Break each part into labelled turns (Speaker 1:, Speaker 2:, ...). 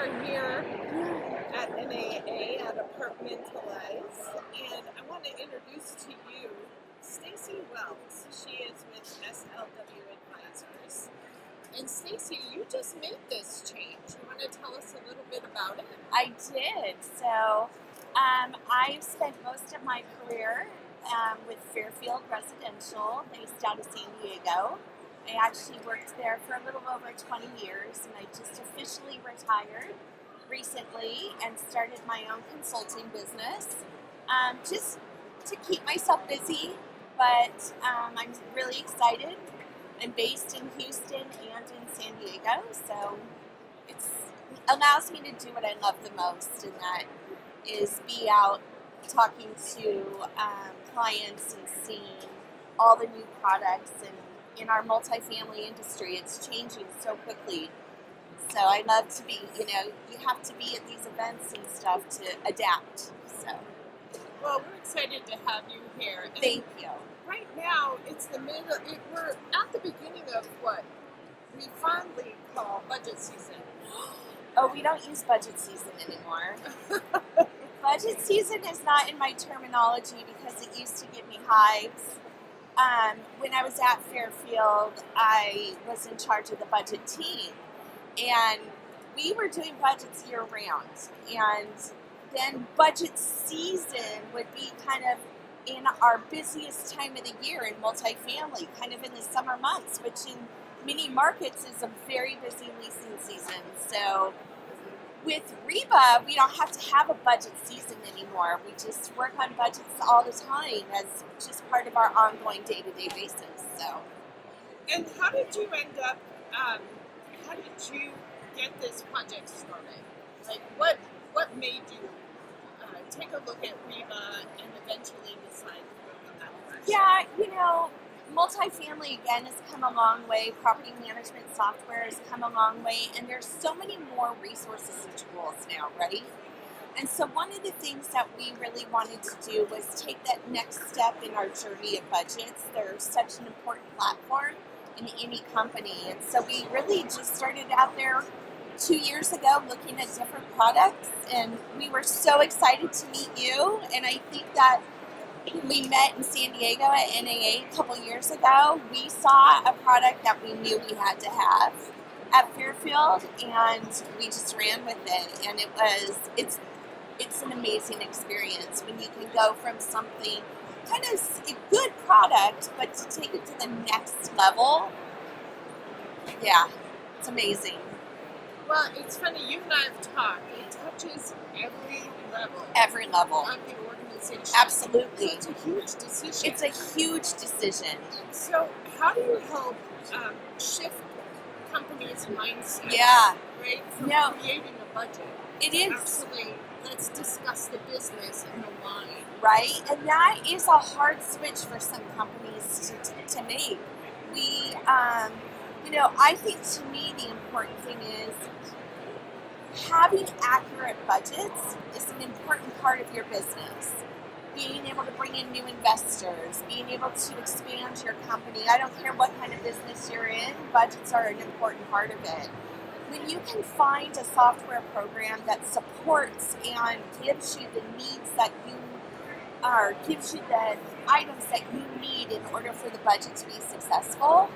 Speaker 1: are here at NAA at Apartmentalize, and I want to introduce to you Stacy Wells. She is with SLW Advisors. And Stacy, you just made this change. You want to tell us a little bit about it?
Speaker 2: I did. So I've spent most of my career with Fairfield Residential, based out of San Diego. I actually worked there for a little over 20 years, and I just officially retired recently and started my own consulting business, just to keep myself busy. But I'm really excited. I'm based in Houston and in San Diego, so it allows me to do what I love the most, and that is be out talking to clients and seeing all the new products. And in our multifamily industry, it's changing so quickly. So I love to be, you have to be at these events and stuff to adapt. So,
Speaker 1: well, we're excited to have you here. And
Speaker 2: thank you.
Speaker 1: Right now, it's we're at the beginning of what we fondly call budget season.
Speaker 2: Oh, we don't use budget season anymore. Budget season is not in my terminology because it used to give me hives. When I was at Fairfield, I was in charge of the budget team, and we were doing budgets year round. And then budget season would be kind of in our busiest time of the year in multifamily, kind of in the summer months, which in many markets is a very busy leasing season. So with Reba, we don't have to have a budget season anymore. We just work on budgets all the time as just part of our ongoing day-to-day basis. So,
Speaker 1: and how did you end up? How did you get this project started? Like, what made you take a look at Reba and eventually decide to go in that direction?
Speaker 2: Yeah, multifamily again has come a long way. Property management software has come a long way, and there's so many more resources and tools now, right? And so one of the things that we really wanted to do was take that next step in our journey of budgets. They're such an important platform in any company, and so we really just started out there 2 years ago looking at different products, and we were so excited to meet you. And I think that we met in San Diego at NAA a couple years ago. We saw a product that we knew we had to have at Fairfield, and we just ran with it. And it's an amazing experience when you can go from something kind of a good product, but to take it to the next level. Yeah, it's amazing.
Speaker 1: Well, it's funny, you and I have talked. It touches every level.
Speaker 2: Every level.
Speaker 1: Of the organization.
Speaker 2: Absolutely.
Speaker 1: So it's a huge decision.
Speaker 2: It's a huge decision.
Speaker 1: So how do you help shift companies' mindset?
Speaker 2: Yeah.
Speaker 1: Right? From creating a budget.
Speaker 2: It is.
Speaker 1: Actually, let's discuss the business and the line.
Speaker 2: Right? And that is a hard switch for some companies to make. We, I think to me the important thing is having accurate budgets is an important part of your business. Being able to bring in new investors, being able to expand your company. I don't care what kind of business you're in, budgets are an important part of it. When you can find a software program that supports and gives you the needs that you are, gives you the items that you need in order for the budget to be successful,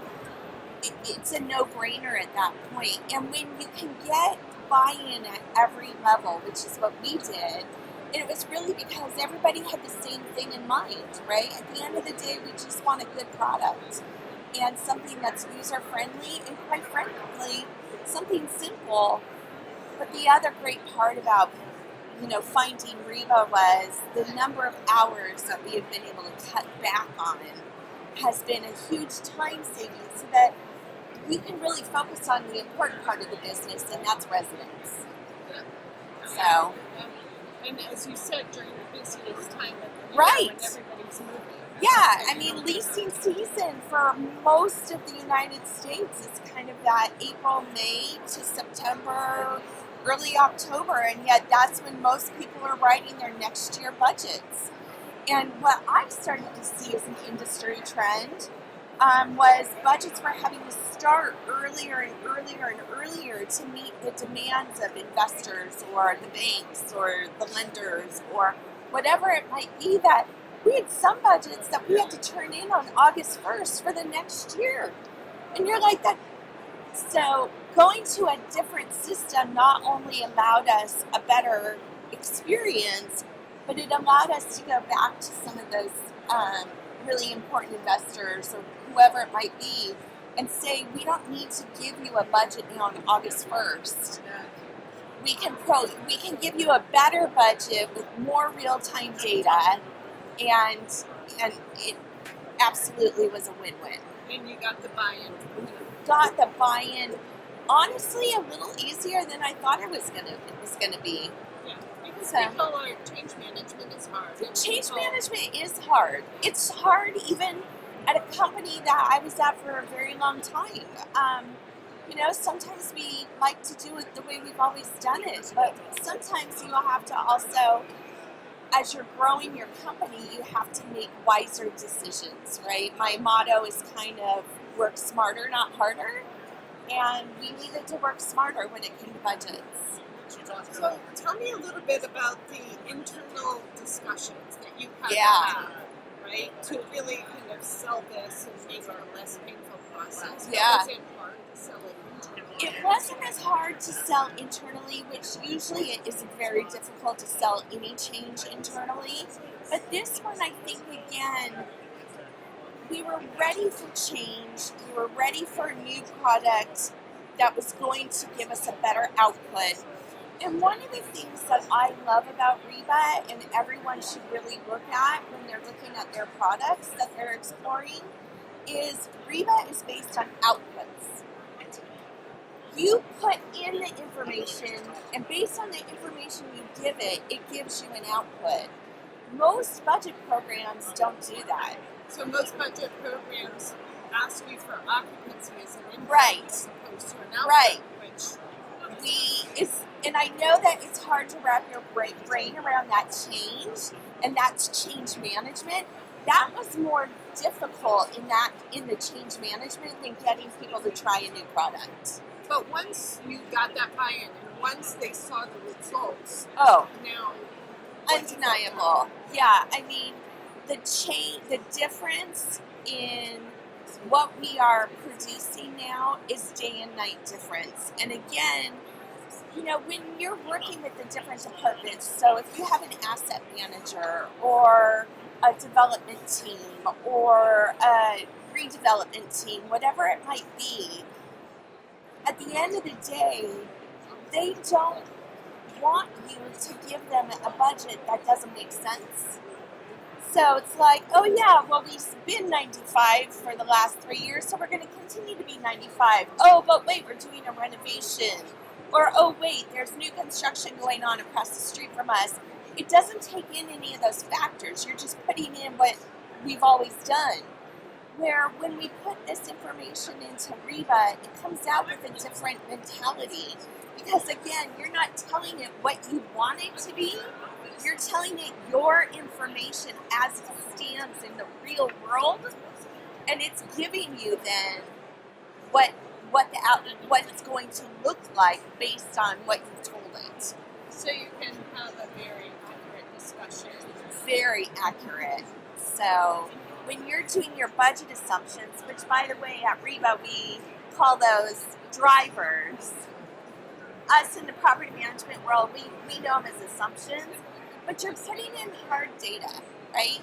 Speaker 2: it's a no-brainer at that point. And when you can get buy-in at every level, which is what we did, it was really because everybody had the same thing in mind, right? At the end of the day, we just want a good product and something that's user-friendly and, quite frankly, something simple. But the other great part about, finding Reba was the number of hours that we have been able to cut back on has been a huge time saving, so that we can really focus on the important part of the business, and that's residents. So,
Speaker 1: and as you said, during the busiest time of the year,
Speaker 2: right,
Speaker 1: when everybody's moving.
Speaker 2: Yeah, leasing season for most of the United States is kind of that April, May to September, early October, and yet that's when most people are writing their next year budgets. And what I've started to see as an industry trend was budgets were having to start earlier and earlier and earlier to meet the demands of investors or the banks or the lenders or whatever it might be, that we had some budgets that we had to turn in on August 1st for the next year. And you're like that. So going to a different system not only allowed us a better experience, but it allowed us to go back to some of those really important investors or whoever it might be and say, we don't need to give you a budget now on August 1st. We can give you a better budget with more real-time data, and it absolutely was a win-win.
Speaker 1: And you got the buy-in.
Speaker 2: Got the buy-in, honestly, a little easier than I thought it was gonna be.
Speaker 1: Yeah, because people are, change management is hard.
Speaker 2: Change management is hard. It's hard even at a company that I was at for a very long time. Sometimes we like to do it the way we've always done it, but sometimes you have to also, as you're growing your company, you have to make wiser decisions, right? My motto is kind of work smarter, not harder. And we needed to work smarter when it came to budgets.
Speaker 1: So tell me a little bit about the internal discussions that you had to have, right? To really kind of sell this and make it a less painful process.
Speaker 2: Yeah.
Speaker 1: Was it hard to sell it internally?
Speaker 2: It wasn't as hard to sell internally, which usually it is very difficult to sell any change internally. But this one, I think, again, we were ready for change. We were ready for a new product that was going to give us a better output. And one of the things that I love about Reba, and everyone should really look at when they're looking at their products that they're exploring, is Reba is based on outputs. You put in the information, and based on the information you give it, it gives you an output. Most budget programs don't do that.
Speaker 1: So most budget programs ask you for occupancy as an input,
Speaker 2: right,
Speaker 1: as opposed to an output,
Speaker 2: right.
Speaker 1: Which
Speaker 2: and I know that it's hard to wrap your brain around that change, and that's change management. That was more difficult in the change management than getting people to try a new product.
Speaker 1: But once you got that buy-in, and once they saw the results,
Speaker 2: now
Speaker 1: undeniable.
Speaker 2: Yeah, I mean, the difference in what we are producing now is day and night difference. And again, when you're working with the different departments, so if you have an asset manager or a development team or a redevelopment team, whatever it might be, at the end of the day, they don't want you to give them a budget that doesn't make sense. So it's like, oh yeah, well, we've been 95 for the last 3 years, so we're going to continue to be 95. Oh, but wait, we're doing a renovation. Or, oh wait, there's new construction going on across the street from us. It doesn't take in any of those factors. You're just putting in what we've always done. Where when we put this information into Reba, it comes out with a different mentality. Because again, you're not telling it what you want it to be. You're telling it your information as it stands in the real world, and it's giving you then what it's going to look like based on what you've told it.
Speaker 1: So you can have a very accurate discussion.
Speaker 2: Very accurate. So when you're doing your budget assumptions, which by the way at Reba we call those drivers, us in the property management world, we know them as assumptions, but you're putting in hard data, right?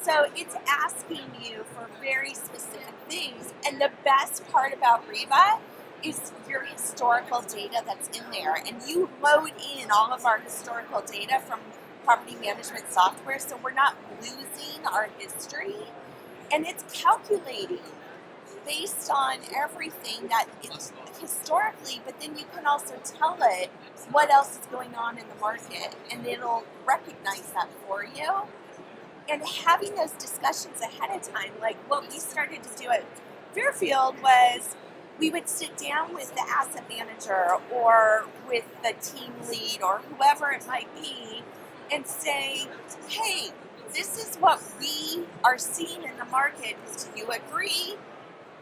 Speaker 2: So it's asking you for very specific things, and the best part about Reba is your historical data that's in there, and you load in all of our historical data from property management software, so we're not losing our history, and it's calculating based on everything that it's historically, but then you can also tell it what else is going on in the market, and it'll recognize that for you. And having those discussions ahead of time, like what we started to do at Fairfield was we would sit down with the asset manager or with the team lead or whoever it might be and say, hey, this is what we are seeing in the market. Do you agree?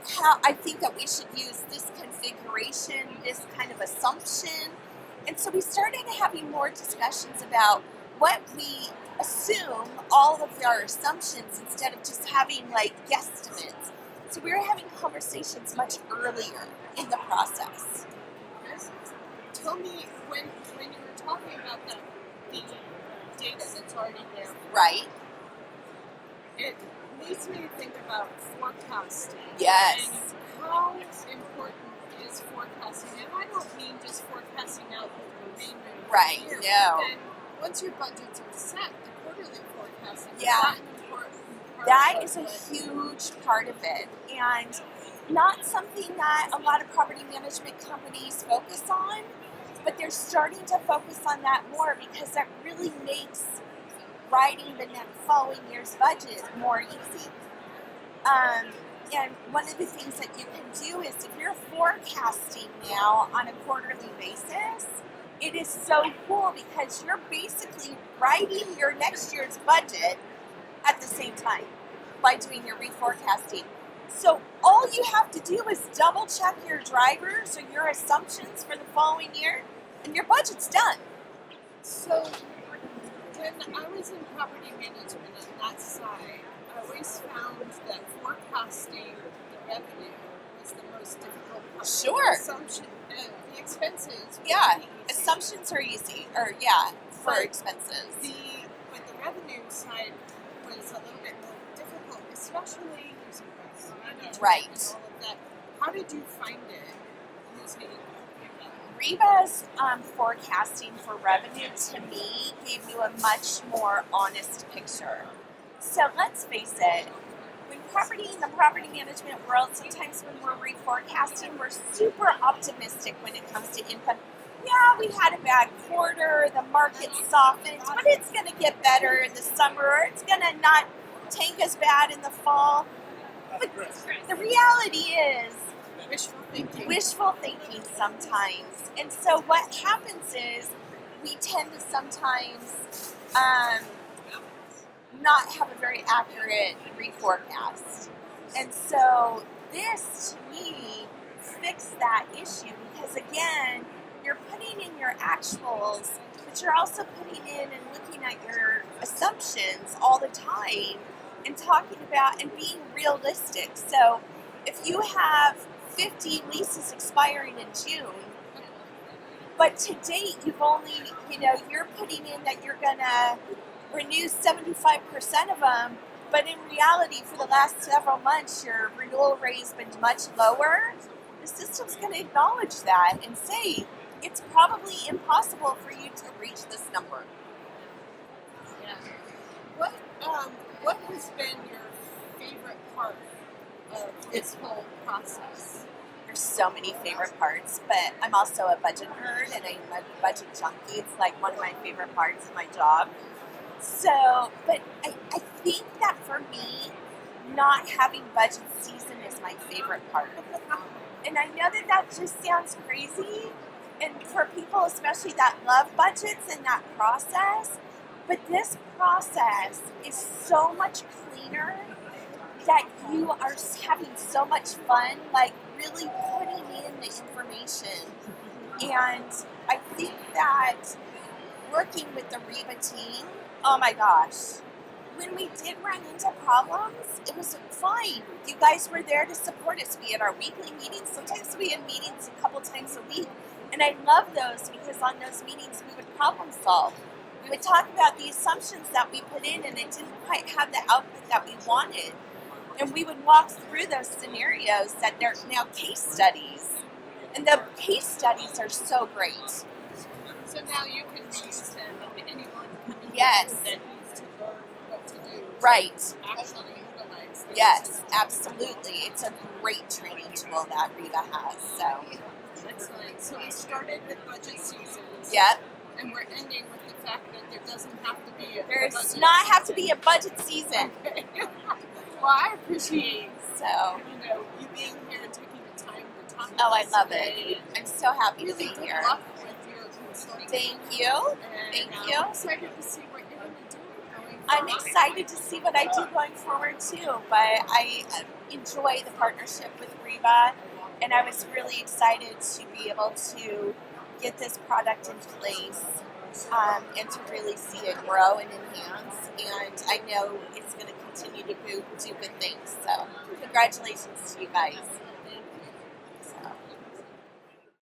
Speaker 2: how I think that we should use this configuration, this kind of assumption. And so we started having more discussions about what we assume, all of our assumptions, instead of just having like guesstimates. So we were having conversations much earlier in the process.
Speaker 1: Tell me, when you were talking about the data that's already there,
Speaker 2: Right?
Speaker 1: it leads me to think about forecasting.
Speaker 2: Yes.
Speaker 1: And how important is forecasting? And I don't mean just forecasting out the remainder of
Speaker 2: Right,
Speaker 1: the year.
Speaker 2: no.
Speaker 1: But then once your budgets are set, the quarterly forecasting
Speaker 2: Yeah.
Speaker 1: is that an important part
Speaker 2: That
Speaker 1: of
Speaker 2: is a
Speaker 1: what-
Speaker 2: huge part of it, and not something that a lot of property management companies focus on, but they're starting to focus on that more because that really makes writing the next following year's budget more easy. And one of the things that you can do is if you're forecasting now on a quarterly basis, it is so cool because you're basically writing your next year's budget at the same time by doing your reforecasting. So all you have to do is double check your drivers or your assumptions for the following year, and your budget's done.
Speaker 1: So when I was in property management on that side, I always found that forecasting the revenue was the most difficult part.
Speaker 2: Sure.
Speaker 1: Assumption, the expenses. were
Speaker 2: Yeah,
Speaker 1: pretty easy.
Speaker 2: assumptions are easy, or yeah, for
Speaker 1: But
Speaker 2: expenses.
Speaker 1: But the revenue side was a little bit more difficult, especially using risk management
Speaker 2: Right.
Speaker 1: and all of that. How did you find it using
Speaker 2: Reba's forecasting for revenue to me gave you a much more honest picture. So let's face it, when in the property management world, sometimes when we're reforecasting, we're super optimistic when it comes to income. Yeah, we had a bad quarter, the market softened, but it's going to get better in the summer, or it's going to not tank as bad in the fall. But the reality is, wishful thinking sometimes. And so what happens is we tend to sometimes not have a very accurate reforecast. And so this, to me, fixed that issue because, again, you're putting in your actuals, but you're also putting in and looking at your assumptions all the time and talking about and being realistic. So if you have 50 leases expiring in June, but to date you've only, you're putting in that you're gonna renew 75% of them, but in reality for the last several months your renewal rate has been much lower, the system's gonna acknowledge that and say it's probably impossible for you to reach this number.
Speaker 1: Yeah. What has been your favorite part of this whole process?
Speaker 2: There's so many favorite parts, but I'm also a budget nerd and I'm a budget junkie. It's like one of my favorite parts of my job. So, but I think that for me, not having budget season is my favorite part. And I know that just sounds crazy, and for people especially that love budgets and that process, but this process is so much cleaner that you are having so much fun, like really putting in the information. And I think that working with the Reba team, oh my gosh, when we did run into problems, it was fine. You guys were there to support us. We had our weekly meetings. Sometimes we had meetings a couple times a week. And I love those because on those meetings we would problem solve. We would talk about the assumptions that we put in and it didn't quite have the output that we wanted. And we would walk through those scenarios that they're now case studies. And the case studies are so great.
Speaker 1: So now you can reuse them and anyone coming
Speaker 2: Yes.
Speaker 1: in that needs to learn what to do.
Speaker 2: Right.
Speaker 1: Actually utilize those.
Speaker 2: Yes, absolutely. It's a great training tool that Reba has. So,
Speaker 1: Excellent. So we started with budget seasons.
Speaker 2: yep.
Speaker 1: And we're ending with the fact that there doesn't have to be a
Speaker 2: There
Speaker 1: budget
Speaker 2: does not have to
Speaker 1: season.
Speaker 2: be a budget season.
Speaker 1: Okay. Well, I appreciate
Speaker 2: So,
Speaker 1: you being here and taking the time to talk.
Speaker 2: oh, I
Speaker 1: with us
Speaker 2: love
Speaker 1: today.
Speaker 2: it. I'm so happy to
Speaker 1: Really
Speaker 2: be
Speaker 1: good
Speaker 2: here.
Speaker 1: luck with your consulting.
Speaker 2: Thank you.
Speaker 1: And
Speaker 2: Thank
Speaker 1: I'm
Speaker 2: you.
Speaker 1: excited to see what you're going to do going
Speaker 2: I'm excited to see what I do going forward too, but I enjoy the partnership with Reba, and I was really excited to be able to get this product in place and to really see it grow and enhance. And I know it's going to continue to do good things. So, congratulations to you guys.